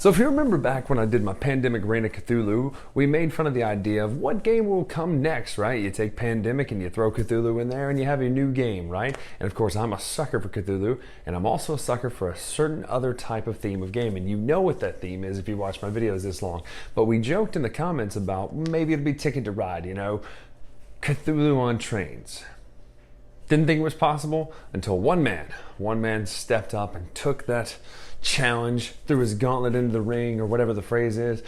So if you remember back when I did my Pandemic Reign of Cthulhu, we made fun of the idea of what game will come next, right? You take Pandemic and you throw Cthulhu in there and you have your new game, right? And of course I'm a sucker for Cthulhu, and I'm also a sucker for a certain other type of theme of game, and you know what that theme is if you watch my videos this long. But we joked in the comments about maybe it'd be Ticket to Ride, you know, Cthulhu on Trains. Didn't think it was possible until one man stepped up and took that challenge, threw his gauntlet into the ring, or whatever the phrase is,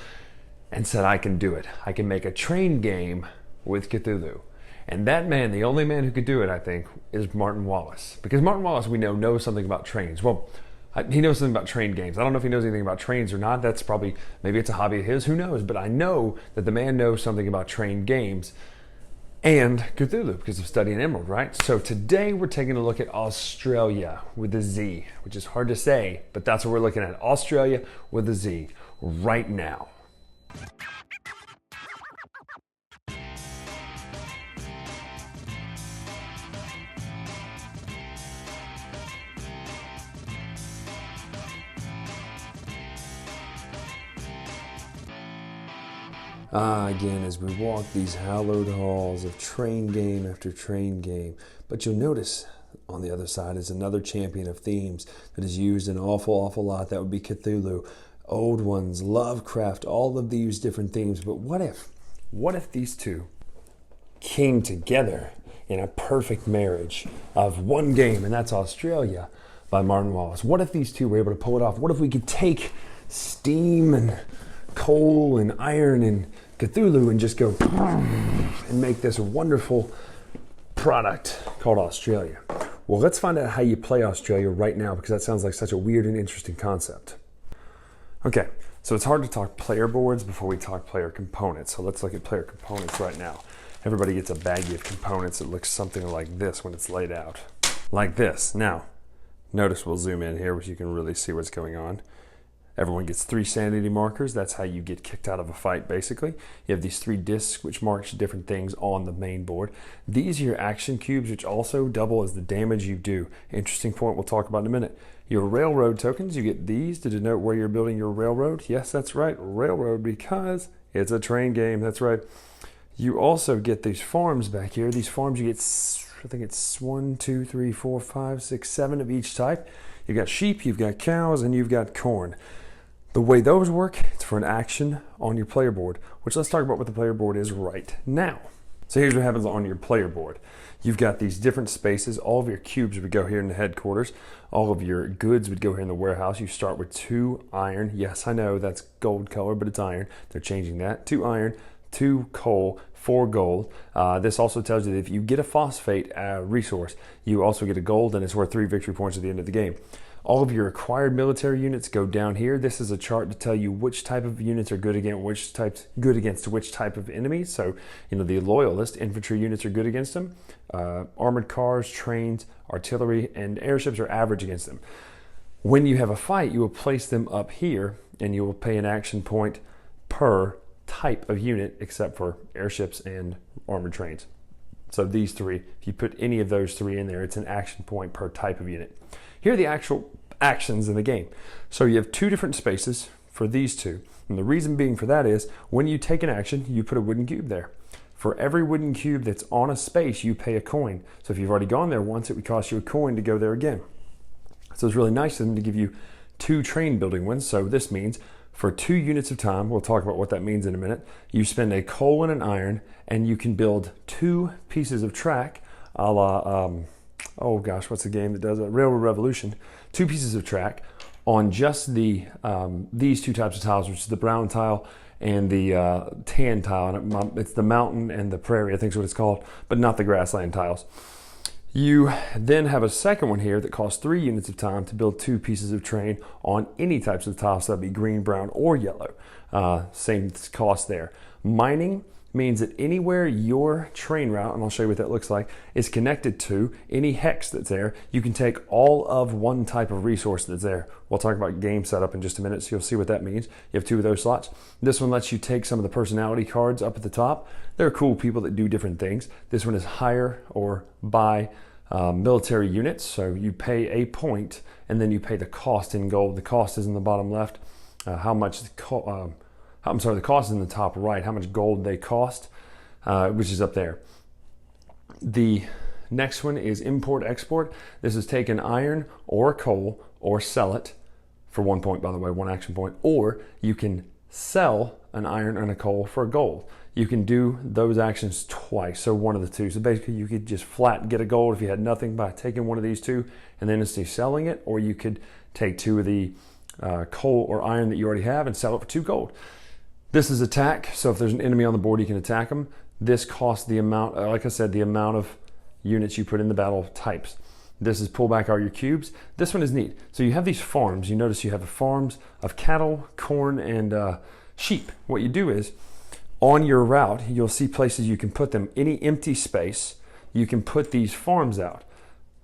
and said, I can do it. I can make a train game with Cthulhu. And that man, the only man who could do it, I think, is Martin Wallace. Because Martin Wallace, we know, knows something about trains. Well, he knows something about train games. I don't know if he knows anything about trains or not. That's probably, maybe it's a hobby of his, who knows? But I know that the man knows something about train games and Cthulhu because of studying Emerald, right? So today we're taking a look at Auztralia with a Z, which is hard to say, but that's what we're looking at. Auztralia with a Z right now. Again, as we walk these hallowed halls of train game after train game. But you'll notice on the other side is another champion of themes that is used an awful lot. That would be Cthulhu. Old ones, Lovecraft, all of these different themes. But what if these two came together in a perfect marriage of one game, and that's Auztralia by Martin Wallace? What if these two were able to pull it off? What if we could take steam and coal and iron and Cthulhu and just go and make this wonderful product called Auztralia? Well, let's find out how you play Auztralia right now, because that sounds like such a weird and interesting concept. Okay, so it's hard to talk player boards before we talk player components. So let's look at player components right now. Everybody gets a baggie of components that looks something like this when it's laid out. Like this. Now, notice we'll zoom in here so you can really see what's going on. Everyone gets 3 sanity markers. That's how you get kicked out of a fight, basically. You have these 3 discs, which marks different things on the main board. These are your action cubes, which also double as the damage you do. Interesting point we'll talk about in a minute. Your railroad tokens, you get these to denote where you're building your railroad. Yes, that's right, railroad, because it's a train game. That's right. You also get these farms back here. These farms, you get, I think it's 1, 2, 3, 4, 5, 6, 7 of each type. You've got sheep, you've got cows, and you've got corn. The way those work, it's for an action on your player board, which let's talk about what the player board is right now. So here's what happens on your player board. You've got these different spaces. All of your cubes would go here in the headquarters. All of your goods would go here in the warehouse. You start with 2 iron. Yes, I know that's gold color, but it's iron. They're changing that. 2 iron, 2 coal, 4 gold. This also tells you that if you get a phosphate resource, you also get a gold, and it's worth 3 victory points at the end of the game. All of your acquired military units go down here. This is a chart to tell you which type of units are good against which type of enemies. So, you know, the loyalist infantry units are good against them. Armored cars, trains, artillery, and airships are average against them. When you have a fight, you will place them up here, and you will pay an action point per type of unit, except for airships and armored trains. So these 3, if you put any of those 3 in there, it's an action point per type of unit. Here are the actual actions in the game. So you have 2 different spaces for these 2. And the reason being for that is when you take an action, you put a wooden cube there. For every wooden cube that's on a space, you pay a coin. So if you've already gone there once, it would cost you a coin to go there again. So it's really nice of them to give you 2 train building ones. So this means for 2 units of time, we'll talk about what that means in a minute, you spend a coal and an iron, and you can build 2 pieces of track, a la, oh gosh, what's the game that does it? Railroad Revolution. 2 pieces of track on just the these 2 types of tiles, which is the brown tile and the tan tile. And it's the mountain and the prairie, I think is what it's called, but not the grassland tiles. You then have a second one here that costs 3 units of time to build 2 pieces of train on any types of tiles. So that'd be green, brown, or yellow. Same cost there. Mining means that anywhere your train route, and I'll show you what that looks like, is connected to any hex that's there, you can take all of one type of resource that's there. We'll talk about game setup in just a minute, so you'll see what that means. You have 2 of those slots. This one lets you take some of the personality cards up at the top. There are cool people that do different things. This one is hire or buy military units, so you pay a point and then you pay the cost in gold. The cost is in the bottom left. how much I'm sorry, the cost is in the top right, how much gold they cost, which is up there. The next one is import export. This is take an iron or coal or sell it for 1 point, by the way, 1 action point, or you can sell an iron and a coal for gold. You can do those actions twice, so one of the two. So basically you could just flat get a gold if you had nothing by taking one of these two and then instead selling it, or you could take 2 of the coal or iron that you already have and sell it for 2 gold. This is attack, so if there's an enemy on the board you can attack them. This costs the amount, like I said, the amount of units you put in the battle types. This is pull back all your cubes. This one is neat. So you have these farms. You notice you have the farms of cattle, corn, and sheep. What you do is, on your route, you'll see places you can put them. Any empty space, you can put these farms out.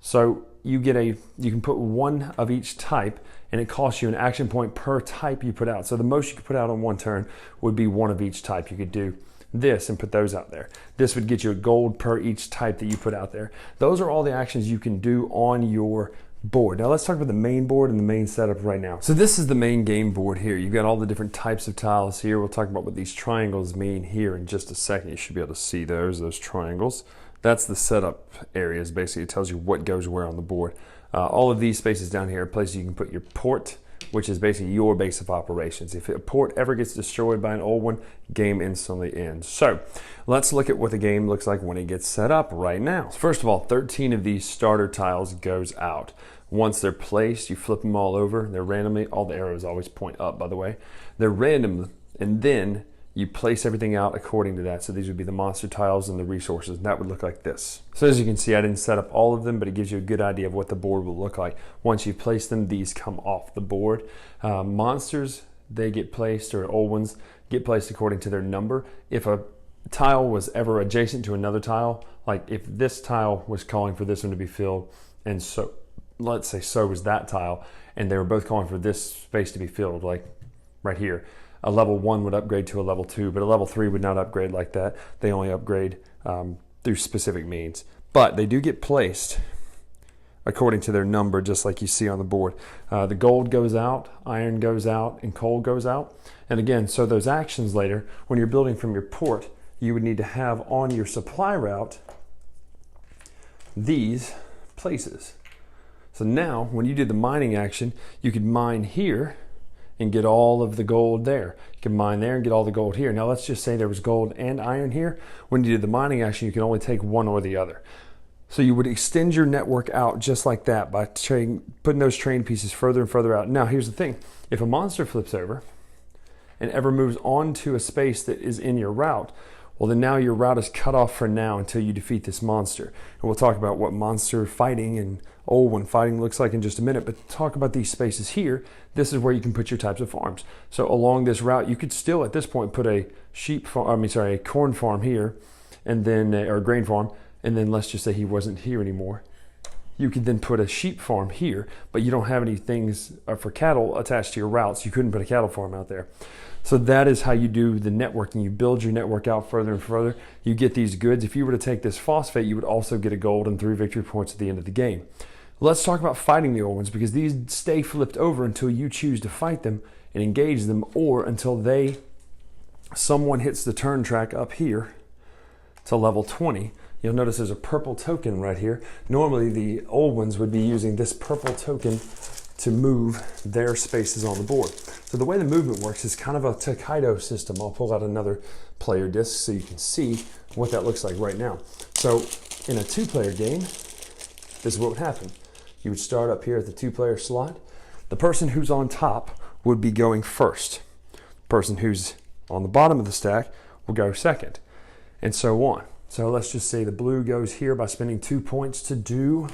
So you can put 1 of each type, and it costs you an action point per type you put out. So the most you could put out on 1 turn would be 1 of each type. You could do this and put those out there. This would get you a gold per each type that you put out there. Those are all the actions you can do on your board. Now let's talk about the main board and the main setup right now. So this is the main game board here. You've got all the different types of tiles here. We'll talk about what these triangles mean here in just a second. You should be able to see those triangles. That's the setup areas. Basically, it tells you what goes where on the board. All of these spaces down here are places you can put your port, which is basically your base of operations. If a port ever gets destroyed by an old one, game instantly ends. So let's look at what the game looks like when it gets set up right now. First of all, 13 of these starter tiles goes out. Once they're placed, you flip them all over. They're randomly, all the arrows always point up, by the way. They're random, and then you place everything out according to that. So these would be the monster tiles and the resources. And that would look like this. So as you can see, I didn't set up all of them, but it gives you a good idea of what the board will look like. Once you place them, these come off the board. Monsters, they get placed, or old ones, get placed according to their number. If a tile was ever adjacent to another tile, like if this tile was calling for this one to be filled, and so let's say so was that tile, and they were both calling for this space to be filled, like right here. A level 1 would upgrade to a level 2, but a level 3 would not upgrade like that. They only upgrade through specific means. But they do get placed according to their number, just like you see on the board. The gold goes out, iron goes out, and coal goes out. And again, so those actions later, when you're building from your port, you would need to have on your supply route these places. So now, when you do the mining action, you could mine here and get all of the gold there. You can mine there and get all the gold here. Now let's just say there was gold and iron here. When you did the mining action, you can only take one or the other. So you would extend your network out just like that by putting those train pieces further and further out. Now here's the thing. If a monster flips over and ever moves onto a space that is in your route, well then now your route is cut off for now until you defeat this monster. And we'll talk about what monster fighting and old one fighting looks like in just a minute, but talk about these spaces here. This is where you can put your types of farms. So along this route, you could still at this point put a a corn farm here, and then or a grain farm, and then let's just say he wasn't here anymore. You could then put a sheep farm here, but you don't have any things for cattle attached to your routes. You couldn't put a cattle farm out there. So that is how you do the networking. You build your network out further and further. You get these goods. If you were to take this phosphate, you would also get a gold and 3 victory points at the end of the game. Let's talk about fighting the old ones, because these stay flipped over until you choose to fight them and engage them, or until someone hits the turn track up here to level 20. You'll notice there's a purple token right here. Normally the old ones would be using this purple token to move their spaces on the board. So the way the movement works is kind of a Takedo system. I'll pull out another player disc so you can see what that looks like right now. So in a 2-player game, this is what would happen. You would start up here at the 2-player slot. The person who's on top would be going first. The person who's on the bottom of the stack will go second, and so on. So let's just say the blue goes here by spending 2 points to do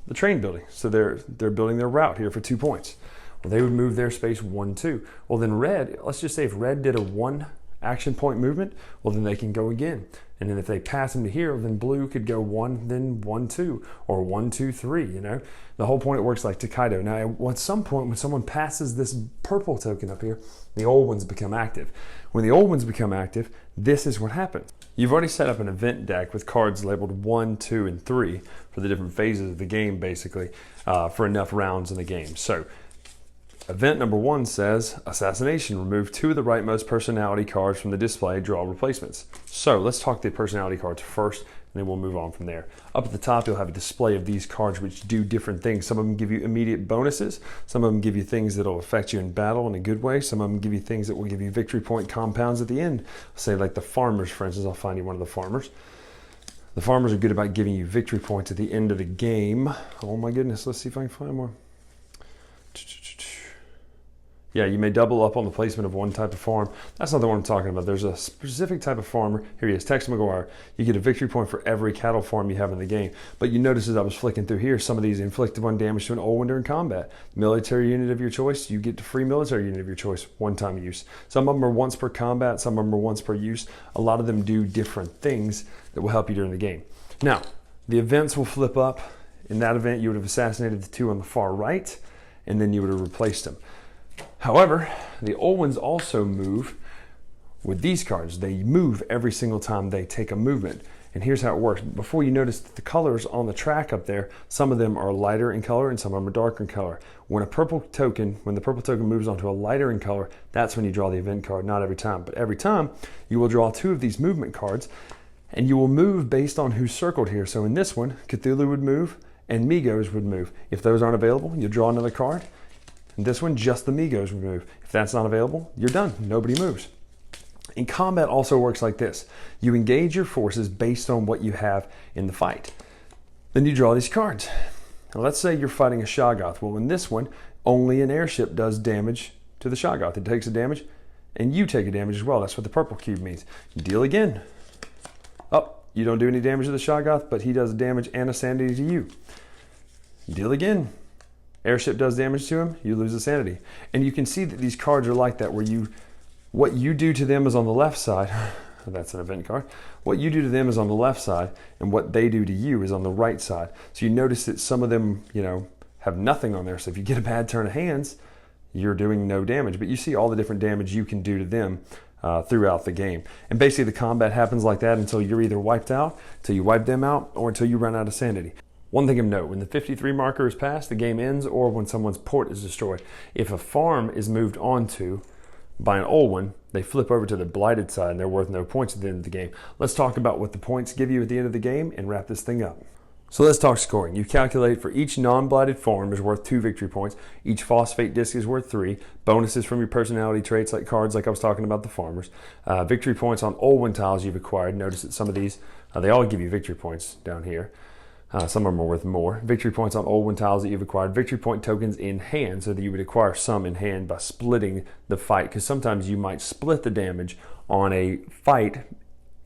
the train building. So they're building their route here for 2 points. Well, they would move their space 1, 2. Well, then red, let's just say if red did a 1 action point movement, well, then they can go again. And then if they pass them to here, then blue could go 1, then 1, 2, or 1, 2, 3, you know? The whole point, it works like Takedo. Now, at some point, when someone passes this purple token up here, the old ones become active. When the old ones become active, this is what happens. You've already set up an event deck with cards labeled 1, 2, and 3 for the different phases of the game, basically, for enough rounds in the game. So Event number 1 says, Assassination. Remove 2 of the rightmost personality cards from the display, draw replacements. So let's talk the personality cards first, and then we'll move on from there. Up at the top, you'll have a display of these cards which do different things. Some of them give you immediate bonuses. Some of them give you things that will affect you in battle in a good way. Some of them give you things that will give you victory point compounds at the end. Say like the farmers, for instance. I'll find you one of the farmers. The farmers are good about giving you victory points at the end of the game. Oh my goodness, let's see if I can find more. Yeah, you may double up on the placement of one type of farm. That's not the one I'm talking about. There's a specific type of farmer. Here he is, Tex McGuire. You get a victory point for every cattle farm you have in the game. But you notice as I was flicking through here, some of these inflicted 1 damage to an old one during combat. Military unit of your choice, you get a free military unit of your choice, 1-time use. Some of them are once per combat, some of them are once per use. A lot of them do different things that will help you during the game. Now, the events will flip up. In that event, you would have assassinated the 2 on the far right, and then you would have replaced them. However, the old ones also move with these cards. They move every single time they take a movement. And here's how it works. Before you notice the colors on the track up there, some of them are lighter in color and some of them are darker in color. When the purple token moves onto a lighter in color, that's when you draw the event card, not every time. But every time, you will draw 2 of these movement cards, and you will move based on who's circled here. So in this one, Cthulhu would move and Migos would move. If those aren't available, you'll draw another card. In this one, just the Migos would move. If that's not available, you're done. Nobody moves. In combat also works like this. You engage your forces based on what you have in the fight. Then you draw these cards. Now let's say you're fighting a Shoggoth. Well, in this one, only an airship does damage to the Shoggoth. It takes a damage, and you take a damage as well. That's what the purple cube means. You deal again. Oh, you don't do any damage to the Shoggoth, but he does damage and a sanity to you. Deal again. Airship does damage to him, you lose a sanity. And you can see that these cards are like that, where what you do to them is on the left side. That's an event card. What you do to them is on the left side, and what they do to you is on the right side. So you notice that some of them, have nothing on there. So if you get a bad turn of hands, you're doing no damage. But you see all the different damage you can do to them throughout the game. And basically the combat happens like that until you're either wiped out, until you wipe them out, or until you run out of sanity. One thing of note, when the 53 marker is passed, the game ends, or when someone's port is destroyed. If a farm is moved onto by an old one, they flip over to the blighted side and they're worth no points at the end of the game. Let's talk about what the points give you at the end of the game and wrap this thing up. So let's talk scoring. You calculate for each non-blighted farm is worth 2 victory points. Each phosphate disc is worth 3. Bonuses from your personality traits like cards like I was talking about the farmers. Victory points on old one tiles you've acquired. Notice that some of these, they all give you victory points down here. Some of them are worth more. Victory points on old one tiles that you've acquired. Victory point tokens in hand, so that you would acquire some in hand by splitting the fight, because sometimes you might split the damage on a fight,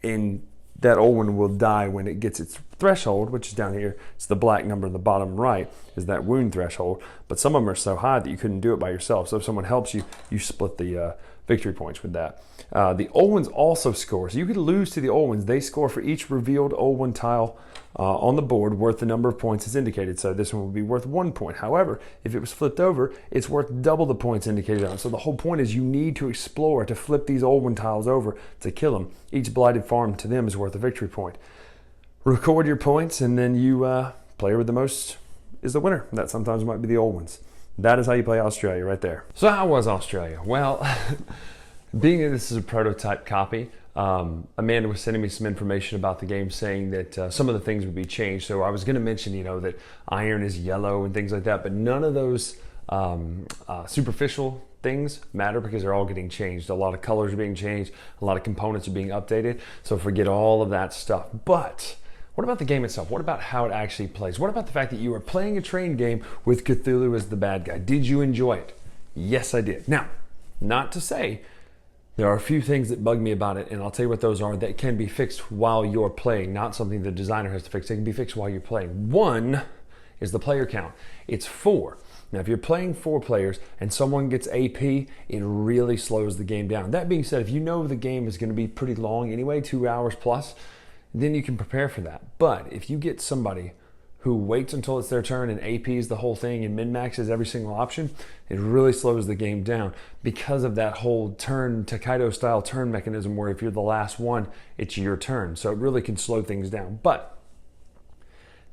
and that old one will die when it gets its threshold, which is down here. It's the black number in the bottom right, is that wound threshold. But some of them are so high that you couldn't do it by yourself. So if someone helps you, you split the victory points with that. The old ones also score. So you could lose to the old ones. They score for each revealed old one tile on the board worth the number of points as indicated. So this one would be worth 1 point. However, if it was flipped over, it's worth double the points indicated on it. So the whole point is you need to explore to flip these old one tiles over to kill them. Each blighted farm to them is worth a victory point. Record your points, and then player with the most is the winner. That sometimes might be the old ones. That is how you play Auztralia right there. So how was Auztralia? Well, being that this is a prototype copy, Amanda was sending me some information about the game, saying that some of the things would be changed. So I was going to mention, that iron is yellow and things like that, but none of those superficial things matter because they're all getting changed. A lot of colors are being changed. A lot of components are being updated. So forget all of that stuff. But what about the game itself? What about how it actually plays? What about the fact that you are playing a train game with Cthulhu as the bad guy? Did you enjoy it? Yes, I did. Now, not to say there are a few things that bug me about it, and I'll tell you what those are, that can be fixed while you're playing, not something the designer has to fix. They can be fixed while you're playing. One is the player count. It's 4. Now, if you're playing 4 players and someone gets AP, it really slows the game down. That being said, if you know the game is going to be pretty long anyway, 2 hours plus, then you can prepare for that. But if you get somebody who waits until it's their turn and APs the whole thing and min-maxes every single option, it really slows the game down because of that whole turn, Takedo style turn mechanism, where if you're the last one, it's your turn. So it really can slow things down. But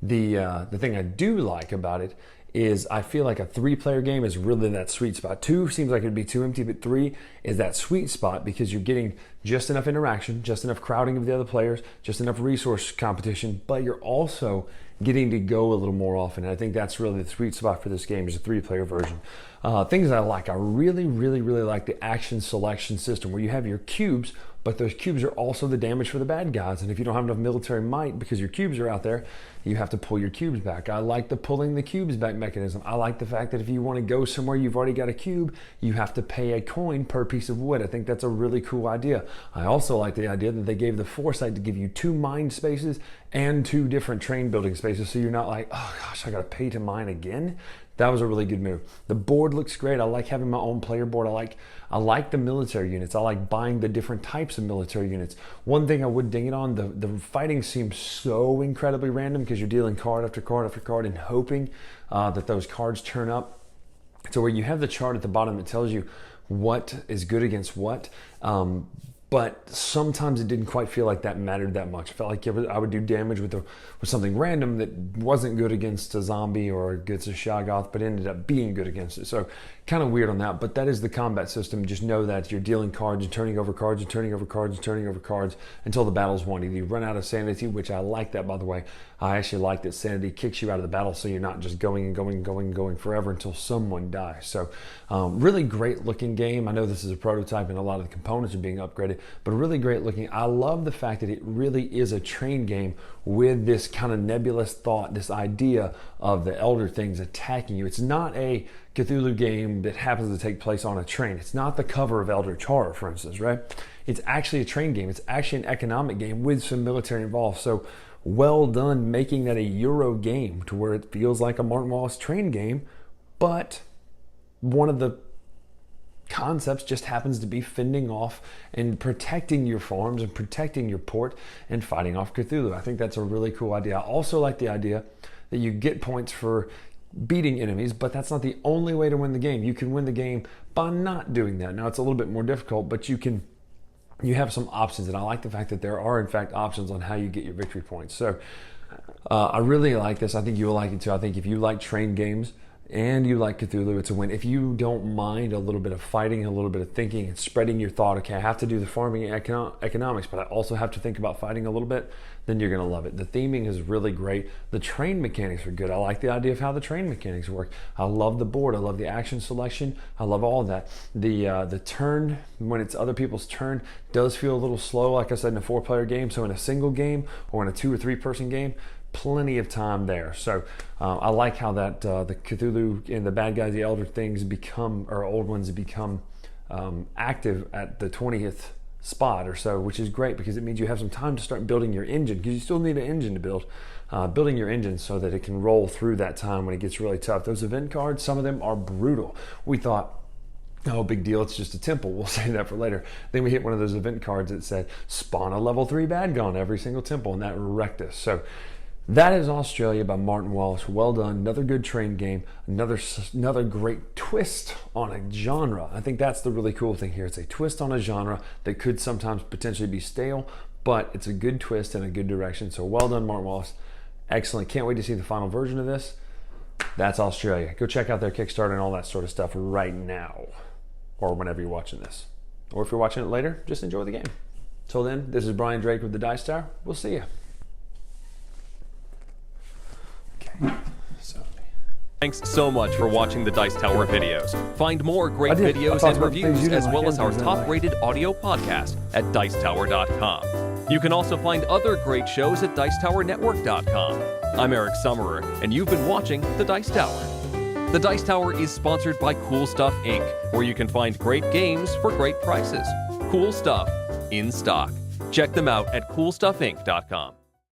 the thing I do like about it is I feel like a 3-player game is really that sweet spot. 2 seems like it'd be too empty, but 3 is that sweet spot because you're getting just enough interaction, just enough crowding of the other players, just enough resource competition, but you're also getting to go a little more often. And I think that's really the sweet spot for this game is a 3-player version. Things I like, I really like the action selection system where you have your cubes, but those cubes are also the damage for the bad guys. And if you don't have enough military might because your cubes are out there, you have to pull your cubes back. I like the pulling the cubes back mechanism. I like the fact that if you want to go somewhere you've already got a cube, you have to pay a coin per piece of wood. I think that's a really cool idea. I also like the idea that they gave the foresight to give you 2 mine spaces and 2 different train building spaces, so you're not like, oh gosh, I gotta pay to mine again. That was a really good move. The board looks great. I like having my own player board. I like the military units. I like buying the different types of military units. One thing I would ding it on, the fighting seems so incredibly random because you're dealing card after card after card and hoping that those cards turn up. So where you have the chart at the bottom that tells you what is good against what, but sometimes it didn't quite feel like that mattered that much. I felt like I would do damage with something random that wasn't good against a zombie or against a Shoggoth, but ended up being good against it. So kind of weird on that, but that is the combat system. Just know that you're dealing cards and turning over cards and turning over cards and turning over cards until the battle's won. Either you run out of sanity, which I like that, by the way. I actually like that sanity kicks you out of the battle so you're not just going and going and going and going forever until someone dies. So really great looking game. I know this is a prototype and a lot of the components are being upgraded, but really great looking. I love the fact that it really is a train game with this kind of nebulous thought, this idea of the elder things attacking you. It's not a Cthulhu game that happens to take place on a train. It's not the cover of Eldritch Horror, for instance, right? It's actually a train game. It's actually an economic game with some military involved. So well done making that a Euro game to where it feels like a Martin Wallace train game, but one of the concepts just happens to be fending off and protecting your farms and protecting your port and fighting off Cthulhu. I think that's a really cool idea. I also like the idea that you get points for beating enemies, but that's not the only way to win the game. You can win the game by not doing that. Now it's a little bit more difficult, but you have some options, and I like the fact that there are in fact options on how you get your victory points. So I really like this. I think you'll like it too. I think if you like train games and you like Cthulhu, it's a win. If you don't mind a little bit of fighting, a little bit of thinking and spreading your thought, okay, I have to do the farming and economics, but I also have to think about fighting a little bit, then you're going to love it. The theming is really great. The train mechanics are good. I like the idea of how the train mechanics work. I love the board. I love the action selection. I love all of that. The turn, when it's other people's turn, does feel a little slow, like I said, in a 4-player game. So in a single game or in a 2 or 3 person game, plenty of time there. So I like how that the Cthulhu and the bad guys, the elder things become, or old ones become active at the 20th spot or so, which is great because it means you have some time to start building your engine, because you still need an engine to build. Building your engine so that it can roll through that time when it gets really tough. Those event cards, some of them are brutal. We thought, oh, big deal, it's just a temple. We'll save that for later. Then we hit one of those event cards that said, spawn a level 3 bad guy on every single temple, and that wrecked us. So that is Auztralia by Martin Wallace. Well done. Another good train game. Another great twist on a genre. I think that's the really cool thing here. It's a twist on a genre that could sometimes potentially be stale, but it's a good twist in a good direction. So well done, Martin Wallace. Excellent. Can't wait to see the final version of this. That's Auztralia. Go check out their Kickstarter and all that sort of stuff right now, or whenever you're watching this. Or if you're watching it later, just enjoy the game. Till then, this is Brian Drake with the Dice Tower. We'll see you. Thanks so much for watching the Dice Tower videos. Find more great videos and reviews, as well as our top-rated audio podcast at Dicetower.com. You can also find other great shows at Dicetowernetwork.com. I'm Eric Summerer, and you've been watching The Dice Tower. The Dice Tower is sponsored by Cool Stuff Inc., where you can find great games for great prices. Cool stuff in stock. Check them out at CoolStuffInc.com.